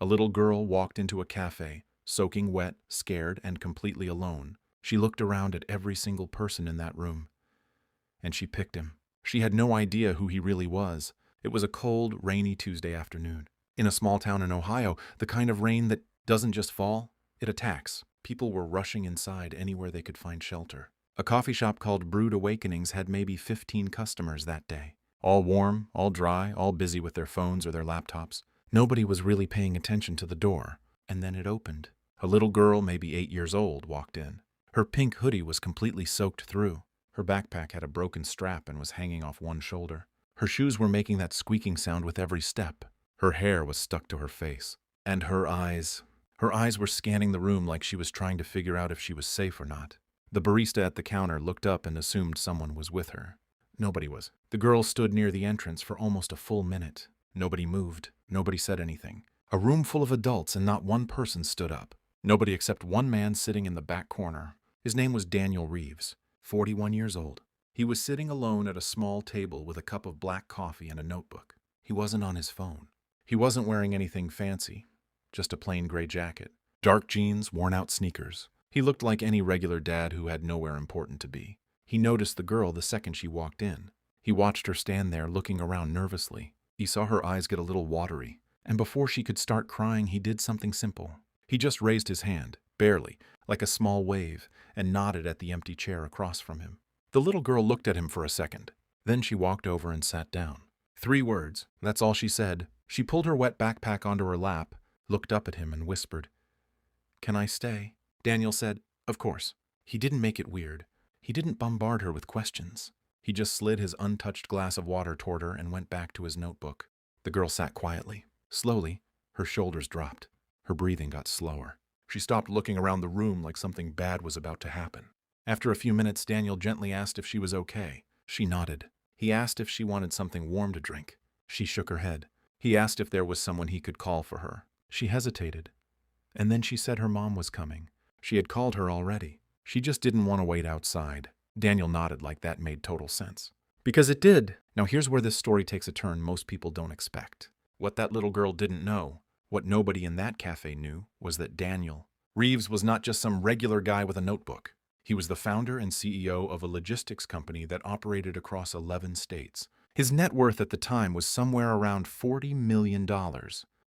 A little girl walked into a cafe, soaking wet, scared, and completely alone. She looked around at every single person in that room, and she picked him. She had no idea who he really was. It was a cold, rainy Tuesday afternoon. In a small town in Ohio, the kind of rain that doesn't just fall, it attacks. People were rushing inside anywhere they could find shelter. A coffee shop called Brewed Awakenings had maybe 15 customers that day. All warm, all dry, all busy with their phones or their laptops. Nobody was really paying attention to the door. And then it opened. A little girl, maybe 8 years old, walked in. Her pink hoodie was completely soaked through. Her backpack had a broken strap and was hanging off one shoulder. Her shoes were making that squeaking sound with every step. Her hair was stuck to her face. And her eyes were scanning the room like she was trying to figure out if she was safe or not. The barista at the counter looked up and assumed someone was with her. Nobody was. The girl stood near the entrance for almost a full minute. Nobody moved. Nobody said anything. A room full of adults and not one person stood up. Nobody except one man sitting in the back corner. His name was Daniel Reeves, 41 years old. He was sitting alone at a small table with a cup of black coffee and a notebook. He wasn't on his phone. He wasn't wearing anything fancy, just a plain gray jacket, dark jeans, worn-out sneakers. He looked like any regular dad who had nowhere important to be. He noticed the girl the second she walked in. He watched her stand there looking around nervously. He saw her eyes get a little watery, and before she could start crying, he did something simple. He just raised his hand, barely, like a small wave, and nodded at the empty chair across from him. The little girl looked at him for a second. Then she walked over and sat down. 3 words, that's all she said. She pulled her wet backpack onto her lap, looked up at him and whispered, "Can I stay?" Daniel said, "Of course." He didn't make it weird. He didn't bombard her with questions. He just slid his untouched glass of water toward her and went back to his notebook. The girl sat quietly. Slowly, her shoulders dropped. Her breathing got slower. She stopped looking around the room like something bad was about to happen. After a few minutes, Daniel gently asked if she was okay. She nodded. He asked if she wanted something warm to drink. She shook her head. He asked if there was someone he could call for her. She hesitated. And then she said her mom was coming. She had called her already. She just didn't want to wait outside. Daniel nodded like that made total sense. Because it did. Now here's where this story takes a turn most people don't expect. What that little girl didn't know, what nobody in that cafe knew, was that Daniel Reeves was not just some regular guy with a notebook. He was the founder and CEO of a logistics company that operated across 11 states. His net worth at the time was somewhere around $40 million.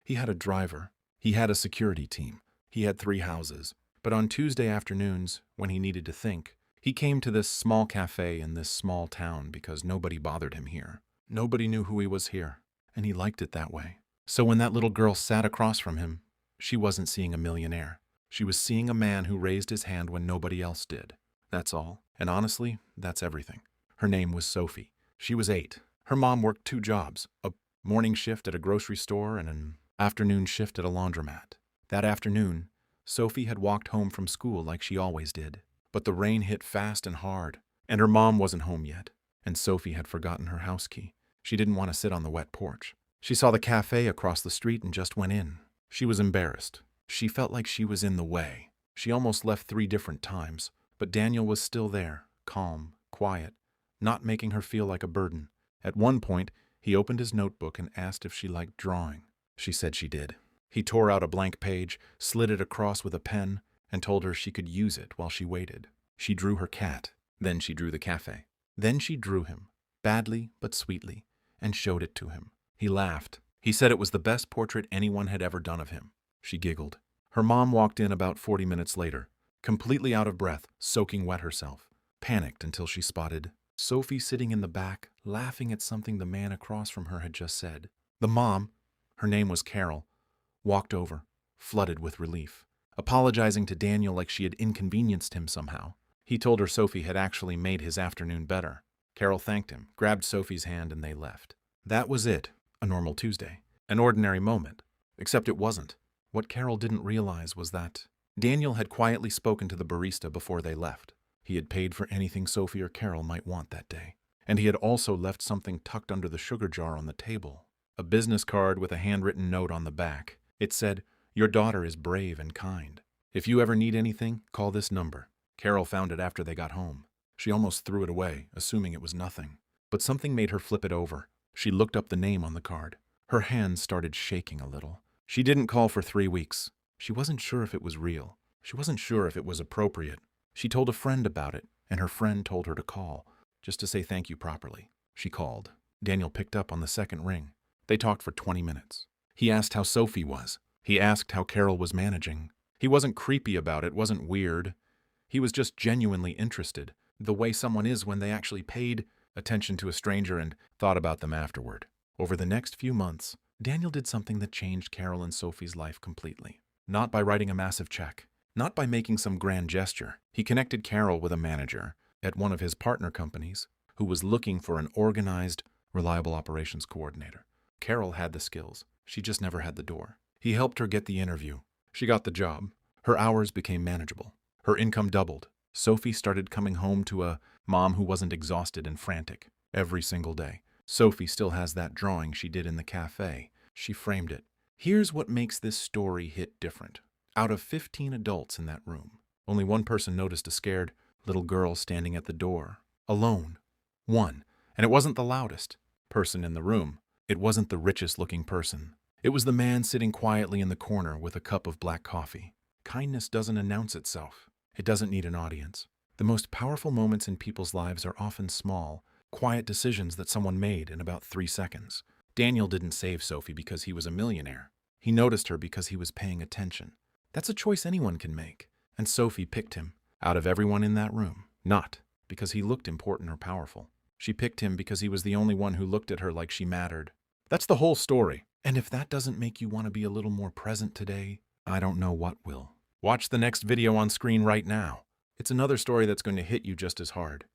He had a driver. He had a security team. He had 3 houses. But on Tuesday afternoons, when he needed to think, he came to this small cafe in this small town because nobody bothered him here. Nobody knew who he was here, and he liked it that way. So when that little girl sat across from him, she wasn't seeing a millionaire. She was seeing a man who raised his hand when nobody else did. That's all. And honestly, that's everything. Her name was Sophie. She was 8. Her mom worked 2 jobs, a morning shift at a grocery store and an afternoon shift at a laundromat. That afternoon, Sophie had walked home from school like she always did. But the rain hit fast and hard, and her mom wasn't home yet, and Sophie had forgotten her house key. She didn't want to sit on the wet porch. She saw the cafe across the street and just went in. She was embarrassed. She felt like she was in the way. She almost left 3 different times, but Daniel was still there, calm, quiet, not making her feel like a burden. At one point, he opened his notebook and asked if she liked drawing. She said she did. He tore out a blank page, slid it across with a pen, and told her she could use it while she waited. She drew her cat. Then she drew the cafe. Then she drew him, badly but sweetly, and showed it to him. He laughed. He said it was the best portrait anyone had ever done of him. She giggled. Her mom walked in about 40 minutes later, completely out of breath, soaking wet herself, panicked until she spotted Sophie sitting in the back, laughing at something the man across from her had just said. The mom, her name was Carol, walked over, flooded with relief, apologizing to Daniel like she had inconvenienced him somehow. He told her Sophie had actually made his afternoon better. Carol thanked him, grabbed Sophie's hand, and they left. That was it, a normal Tuesday, an ordinary moment. Except it wasn't. What Carol didn't realize was that Daniel had quietly spoken to the barista before they left. He had paid for anything Sophie or Carol might want that day. And he had also left something tucked under the sugar jar on the table. A business card with a handwritten note on the back. It said, "Your daughter is brave and kind. If you ever need anything, call this number." Carol found it after they got home. She almost threw it away, assuming it was nothing. But something made her flip it over. She looked up the name on the card. Her hands started shaking a little. She didn't call for 3 weeks. She wasn't sure if it was real. She wasn't sure if it was appropriate. She told a friend about it, and her friend told her to call, just to say thank you properly. She called. Daniel picked up on the second ring. They talked for 20 minutes. He asked how Sophie was. He asked how Carol was managing. He wasn't creepy about it, wasn't weird. He was just genuinely interested, the way someone is when they actually paid attention to a stranger and thought about them afterward. Over the next few months, Daniel did something that changed Carol and Sophie's life completely. Not by writing a massive check, not by making some grand gesture. He connected Carol with a manager at one of his partner companies who was looking for an organized, reliable operations coordinator. Carol had the skills. She just never had the door. He helped her get the interview. She got the job. Her hours became manageable. Her income doubled. Sophie started coming home to a mom who wasn't exhausted and frantic every single day. Sophie still has that drawing she did in the cafe. She framed it. Here's what makes this story hit different. Out of 15 adults in that room, only one person noticed a scared little girl standing at the door, alone. One. And it wasn't the loudest person in the room. It wasn't the richest-looking person. It was the man sitting quietly in the corner with a cup of black coffee. Kindness doesn't announce itself. It doesn't need an audience. The most powerful moments in people's lives are often small, quiet decisions that someone made in about 3 seconds. Daniel didn't save Sophie because he was a millionaire. He noticed her because he was paying attention. That's a choice anyone can make. And Sophie picked him out of everyone in that room. Not because he looked important or powerful. She picked him because he was the only one who looked at her like she mattered. That's the whole story. And if that doesn't make you want to be a little more present today, I don't know what will. Watch the next video on screen right now. It's another story that's going to hit you just as hard.